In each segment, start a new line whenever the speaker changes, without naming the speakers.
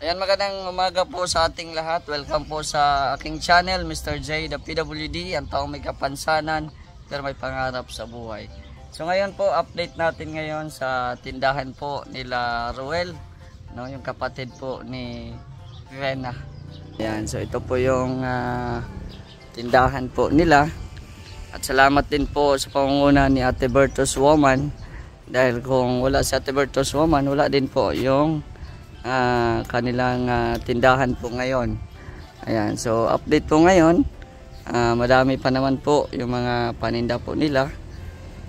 Ayan, magandang umaga po sa ating lahat. Welcome po sa aking channel, Mr. J, the PWD, ang taong may kapansanan pero may pangarap sa buhay. So ngayon po, update natin ngayon sa tindahan po nila Ruel, no, yung kapatid po ni Rena. Ayan, so ito po yung tindahan po nila. At salamat din po sa pangunguna ni Ate Bertos Woman. Dahil kung wala si Ate Bertos Woman, wala din po yung kanilang tindahan po ngayon. Ayan, so update po ngayon. Madami pa naman po yung mga paninda po nila.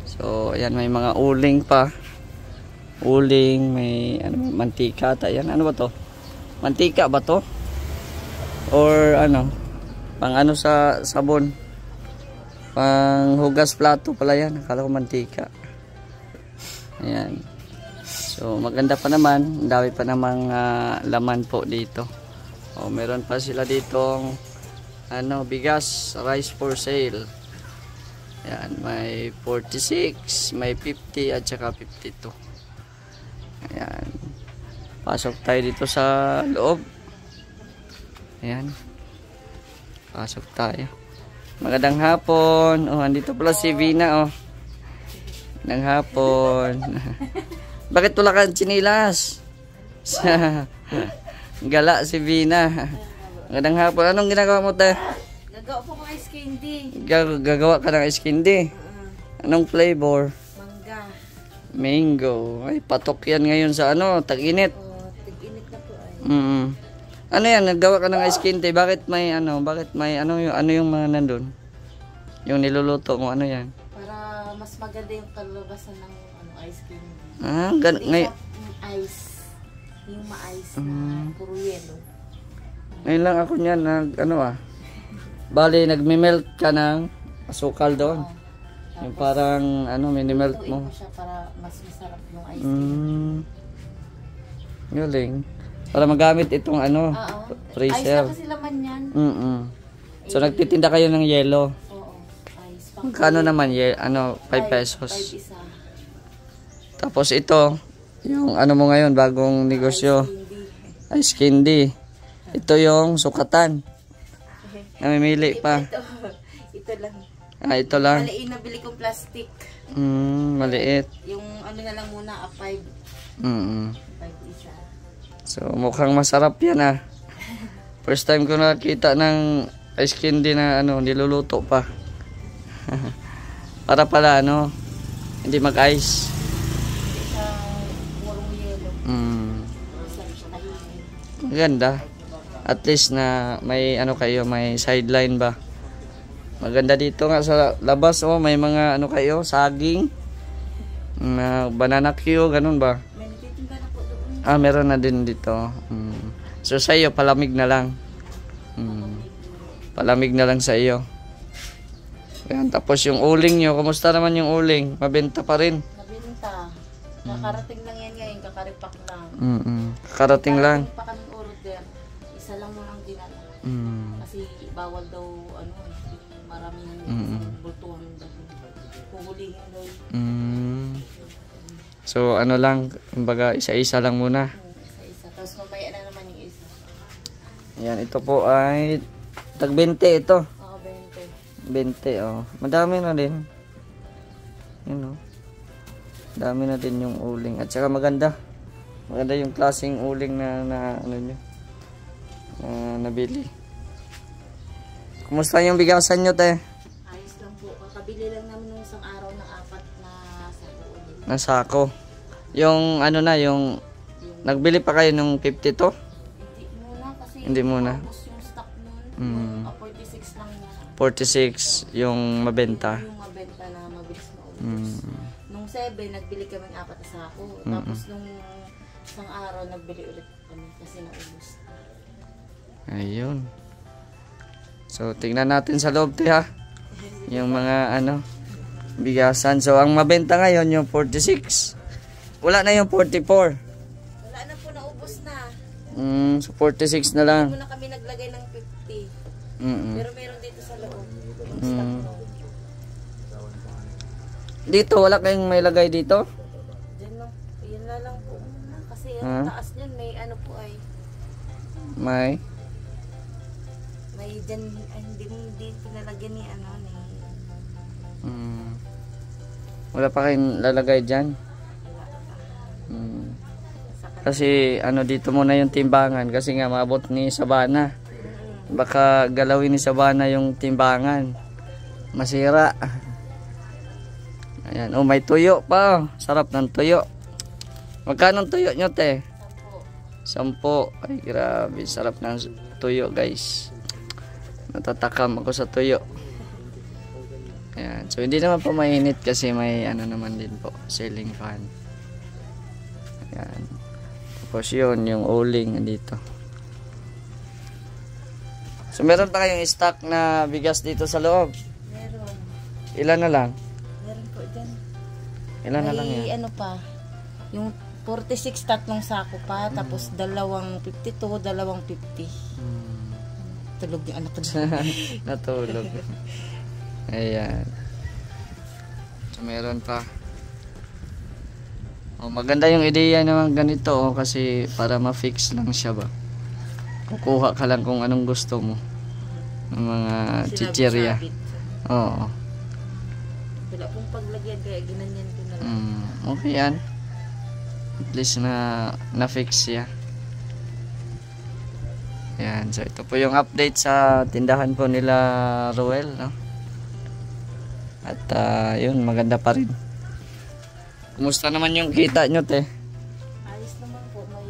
So ayan, may mga uling pa. Uling, may mantika ata. Ayan, ano ba to? Mantika ba to? Or ano? Pang ano sa sabon? Pang hugas plato pala yan. Akala ko mantika. Ayan. So maganda pa naman, dami pa namang laman po dito. O meron pa sila ditong bigas, rice for sale. Ayan, may 46, may 50 at saka 52. Ayan. Pasok tayo dito sa loob. Ayan. Pasok tayo. Magandang hapon. Oh, andito pala si Vina, oh. Magandang hapon. Bakit wala kang chinilas? Gala si Vina. Magandang hapon. Anong ginagawa mo tayo?
Gagawa po ng ice candy.
Gagawa ka ng ice candy? Anong flavor?
Mangga.
Mango. Ay, patok yan ngayon sa tag-init.
Tag-init na po ay.
Ano yan? Naggawa ka ng ice candy. Bakit may yung mga nandun? Yung niluluto mo, ano yan?
Para mas maganda yung kalulabasan ng ice candy.
Ngayon.
Ice. Yung ma-ice na puro yelo.
Ngayon lang ako niyan Bali, nagme-melt ka ng asukal doon. Yung parang mini-melt mo.
Siya para mas masarap yung ice candy.
Galing. Para magamit itong freezer.
Ice na kasi laman yan.
So nagtitinda kayo ng yelo.
Oo. Ice.
Magkano naman 5 pesos.
5 isa.
Tapos ito, yung mo ngayon, bagong negosyo. Ice candy. Ito yung sukatan. Namimili pa.
Ito lang.
Ito lang.
Maliit na bili kong plastic.
Maliit.
Yung na lang muna, 5. 5 isa.
So mukhang masarap yan First time ko nakita ng ice candy na niluluto pa. Para pala hindi mag-ice. Maganda. At least na may may sideline ba. Maganda dito nga sa labas may mga kayo, saging, banana Q, ganun ba? Meron na din dito. So sa iyo palamig na lang. Palamig na lang sa iyo. Ayan, tapos yung uling nyo, kumusta naman yung uling? Mabenta pa rin?
Mabenta. Nakarating lang yan ngayon, kakaripak lang.
Karating lang.
Pa kaming order, isa lang mo lang dinala. Kasi bawal daw, maraming bultuhan yung dating. Puhulihin daw.
So lang, kumbaga isa-isa lang muna.
Isa-isa. Tapos mamaya na naman yung isa.
Ayan, ito po ay tag 20 ito.
20.
20 madami na din. Dami na din yung uling. At saka maganda. Maganda yung klaseng uling na nabili. Kumusta yung bigasan nyo, te?
Ayos lang po. Kakabili lang namin nung isang araw ng 4 na sako.
Na sako. Yung yung nagbili pa kayo nung 50 to?
Hindi muna kasi
hindi muna.
Yung stock nun. 46 lang na.
46 yung mabenta.
Yung mabenta na mabilis maubos. Nung 7, nagbili kami ng 4 na sako. Tapos nung isang araw, nagbili ulit kami kasi naubos.
Ayun. So, tingnan natin sa loob, ha? Yung mga, bigasan. So, ang mabenta ngayon, yung 46. Wala na yung 44.
Wala na po, naubos na.
So, 46 na lang.
Hindi muna kami naglagay ng 50. Pero meron dito sa loob. Dito,
wala kayong may lagay dito?
Diyan lang. Yan na lang po. Kasi ang taas niyan, may po ay
May
dyan, hindi pinalagyan ni ano ni.
Wala pa kayong lalagay dyan? Kasi ano dito muna yung timbangan kasi nga maabot ni Sabana. Baka galawin ni Sabana yung timbangan. Masira. Ayan. Oh, may tuyo pa. Sarap ng tuyo. Magkano tuyo nyo, te? 10. Ay, grabe. Sarap ng tuyo, guys. Natatakam ako sa tuyo. Ayan. So, hindi naman po mainit kasi may ano naman din po. Ceiling fan. Ayan. Tapos yun, yung uling dito. So, meron pa kayong stock na bigas dito sa loob?
Meron.
Ilan na lang?
Meron po dyan.
Ilan na lang yan?
May ano pa, yung 46 tatlong sako pa, tapos 2.52, 2.50. Tulog yung anak ko dyan.
Natulog. Ayan. So, meron pa. Oh, maganda yung ideya naman ganito kasi para ma-fix lang siya ba. Kukuha ka lang kung anong gusto mo. Ng mga chichirya. Oo.
Wala pong paglagyan kaya ginanyan ko na lang.
Okay yan. At least na-fix siya. Ayan. So ito po yung update sa tindahan po nila Roel, no? At yun, maganda pa rin. Kumusta naman yung kita nyo, te?
Ayos naman po. May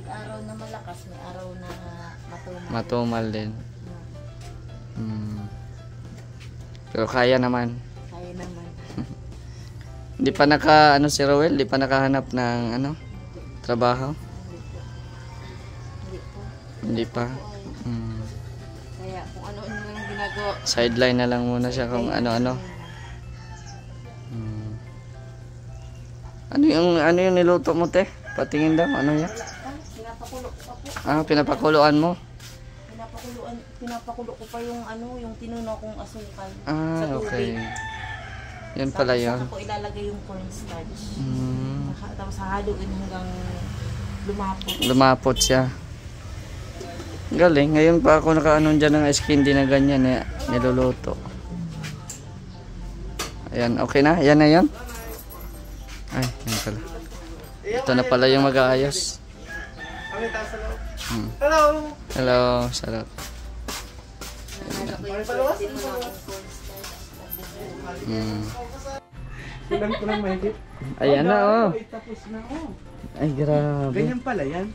araw na malakas, may araw na matumal.
Matumal din. Pero kaya naman.
Kaya naman.
Hindi pa si Roel, hindi pa nakahanap ng trabaho?
Hindi po.
Hindi pa.
Kaya kung ano-ano lang ginagawa.
Sideline na lang muna siya kung ano-ano. Ano yung niluto mo, te? Patingin daw, ano yan?
Pinapakulo ko pa po.
Pinapakuluan mo?
Pinapakulo ko pa yung yung tinunaw kong asukal sa tubig.
Okay. Yan pala yun.
Tapos ako ilalagay yung cornstarch. Tapos hahaluin hanggang lumapot.
Lumapot siya. Galing. Ngayon pa ako nakaanon dyan ng ice candy na ganyan niluluto. Ayan, okay na? Yan na yan? Ay, yan pala. Ito na pala yung mag-aayos.
Hello!
Hello, sarap.
Kulang mahigit.
Ayan na, oh.
Ay, tapos na, oh.
Ay, grabe.
Ganyan pala yan.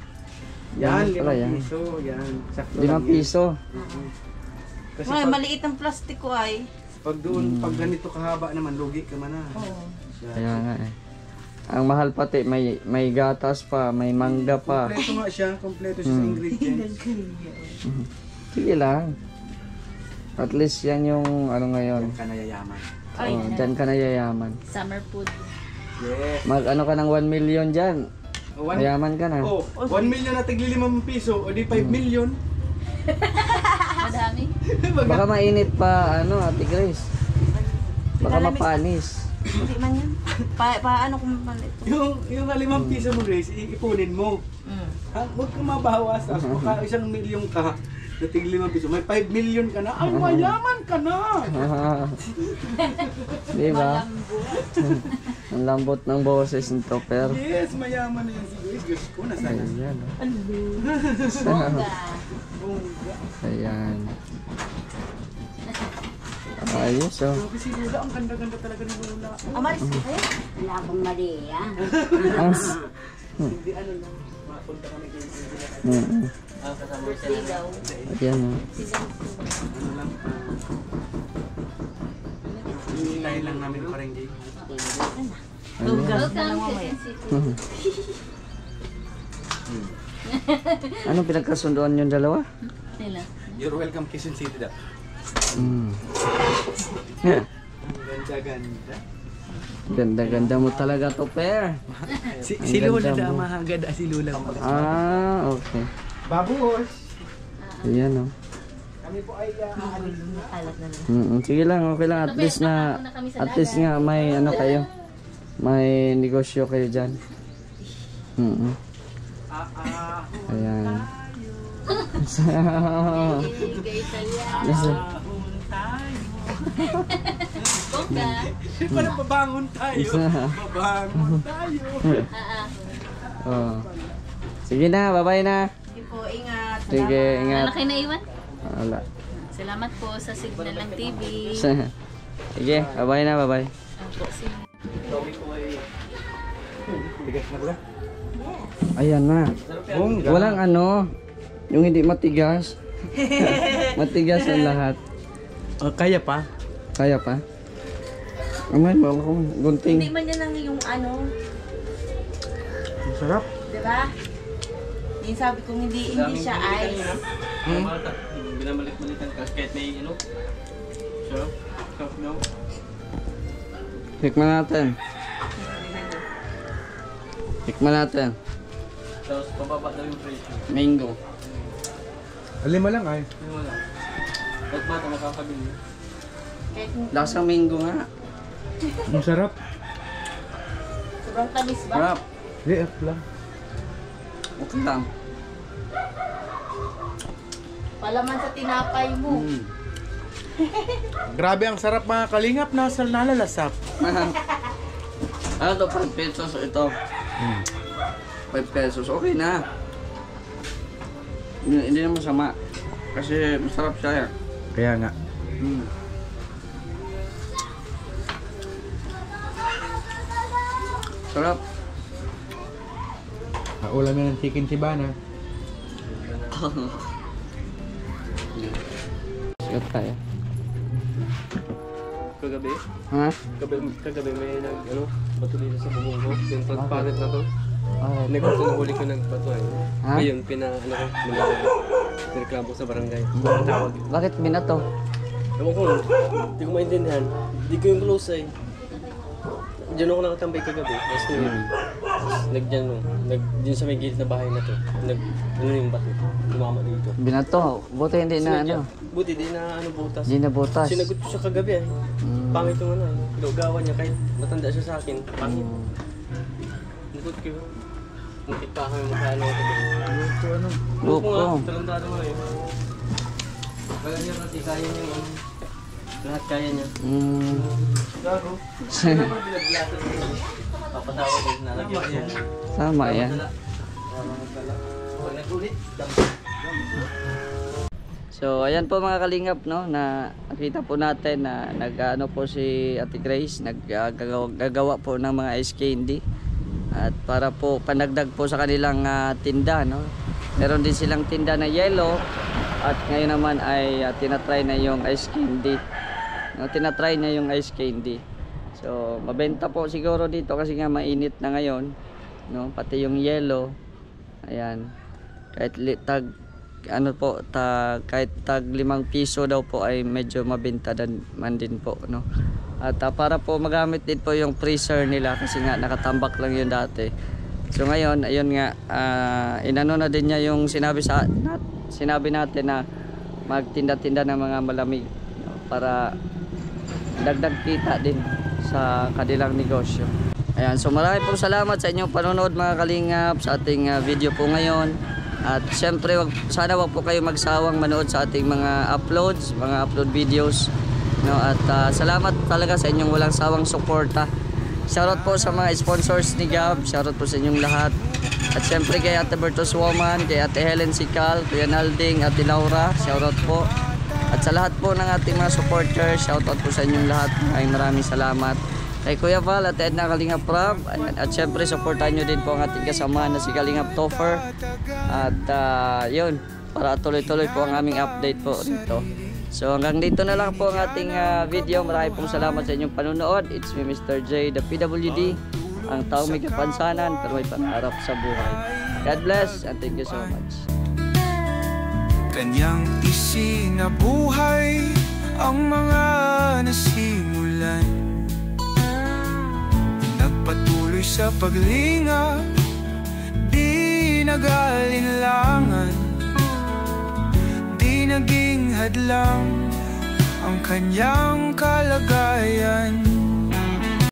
Yan,
Ganyan pala
5
yan.
piso. Yan, sakto
5
lang yan.
piso.
Kasi
Ay,
pag,
maliit ang plastic ko ay.
pag doon, pag ganito kahaba naman, lugi ka man na.
Oo.
Kaya nga eh. Ang mahal pati, may gatas pa, may mangga pa.
Kompleto siya sa ingredients.
Sige lang. At least yan yung ngayon.
Yan ka na yayaman.
Oh, dyan ka na yayaman.
Summer food.
Yes.
Mag ka ng 1 million dyan. Mayaman ka na.
Oh, 1 million na tigli 5 piso, o di 5 million.
Madami.
Baka mainit pa, Ate Grace. Baka mapanis.
Hindi man yan. Paano kung mapalit?
Yung 5 piso mo, Grace, iipunin mo. Huwag kang mabawas. Baka 1 milyon ka. Dating 5 piso. May 5 million ka na. Ay, mayaman ka na!
Di ba? Ang lambot ng boses nito, per.
Yes, mayaman na yan si Grace. Diyos ko, nasaan na.
Ayan.
Bongga.
Ayan. Ayos, oh.
Grabe si Lola, ang ganda-ganda talaga ni Lola.
Amaris ko kayo?
Wala akong mali, ah.
Hindi lang, mapunta kami kayo.
Birthday daw.
Ayan, oh.
Ano lang, hinihintay lang namin pa rin kayo.
Anong pinagkasunduan yung dalawa?
Nila.
You're welcome, Quezon City daw. Ganda-ganda.
Ganda-ganda mo talaga to, per.
Si Lola
ganda
da,
mo.
mahagada si Lola.
Okay.
Babuos!
Ayan, oh.
Kami po ay aalis na.
Alat na lang.
Sige lang, okay lang. At least nga may kayo. May negosyo kayo dyan. Ayan.
Babangon tayo. Bongga.
Parang babangon tayo. Babangon tayo.
Oh. Sige na, bye-bye na.
Sige po, ingat.
Sige, ingat.
Wala kayo naiwan?
Wala.
Salamat po sa Signal ng TV.
Sige, bye-bye na, bye-bye.
Opo, sige.
Bigas na ba?
Ayan na. Walang ano, yung hindi matigas. Matigas ang lahat.
Kaya pa?
Kaya pa? Amay, wala ko. Gunting.
Hindi man yan ang yung ano,
Masarap.
di ba? Yung sabi kong hindi siya ice.
Binamalik-balikan ka kahit may ano. Sarap. Sarap na.
Tikman natin. Tikman natin.
Tapos pababa daw yung presyo.
Mango.
Alima lang ay. Alima lang. Ba't bata makakabili?
Lasang mango nga.
Ang sarap.
Sobrang tamis ba?
Sarap.
Liit lang.
Okay lang.
Palaman sa tinapay mo.
Grabe ang sarap mga kalingap. Nasa nalalasap.
Ano to? 5 pesos ito. 5 pesos. Okay na. Hindi na masama. Kasi masarap siya.
Kaya nga.
Sarap.
Ulam yan ng chicken Sibana.
Sikat tayo.
Kagabi?
Ha?
Kagabi may bato dito sa bubong ko. Yung transparent na to.
Oh,
Nagpatuhuli ko ng bato eh.
Ha?
Ngayon, nireklamo ko sa barangay. Tawag.
bakit minato?
Ewan ko, hindi ko maintindihan. Hindi ko yung close eh. Diyan ako nakatambay kagabi. Tapos diyan sa may gilid na bahay na to. Yung bato. Tumama dito.
Binato. Buti hindi na ano.
Buti, di na butas.
Hindi na butas.
Sinagot ko siya kagabi eh. Pangit yung lugawan niya kahit matanda siya sa akin. Pangit. Nagot ko. Mungkit pa kami masyalo ko.
Ano?
Buko.
Talandado mo na yun. Kaya niya kasi kaya niya lahat kaya niya. Gago. Papatawa din na lagyan.
Tama yan.
Pag nagulit,
So ayan po mga kalingap, no, na nakita po natin na nag-ano po si Ate Grace, naggagawa po ng mga ice candy at para po panagdag po sa kanilang tinda, no. Meron din silang tinda na yellow at ngayon naman ay tinatry na yung ice candy. No, tinatry na yung ice candy. So mabenta po siguro dito kasi nga mainit na ngayon, no, pati yung yellow. Ayan. Kahit kahit tag 5 piso daw po ay medyo mabenta man din po, no. At para po magamit din po yung freezer nila kasi nga nakatambak lang yun dati. So ngayon ayun nga inano na din niya yung sinabi natin na magtinda-tinda ng mga malamig, no, para dagdag kita din sa kanilang negosyo. Ayan, so maraming pong salamat sa inyong panonood mga kalingap sa ating video po ngayon. At syempre sana wag po kayo magsawang manood sa ating mga upload videos, no, at salamat talaga sa inyong walang sawang suporta. Shoutout po sa mga sponsors ni Gab, shoutout po sa inyong lahat. At syempre kay Ate Bertos Woman, kay Ate Helen Sikal, Kuya Nalding, Ate Laura, shoutout po. At sa lahat po ng ating mga supporters, shoutout po sa inyong lahat. Maraming salamat. Kay Kuya Val at Edna Kalingap Rob. At syempre supportahan nyo din po ang ating kasama na si Kalingap Topher. At yun, para tuloy-tuloy po ang aming update po dito. So hanggang dito na lang po ang ating video. Maraming pong salamat sa inyong panunood. It's me Mr. J, the PWD. Ang taong may kapansanan pero may pangarap sa buhay. God bless and thank you so much.
Kanyang isinabuhay ang mga nasimulan. Nagpatuloy sa paglinga, di nag-alinlangan, di naging hadlang ang kanyang kalagayan.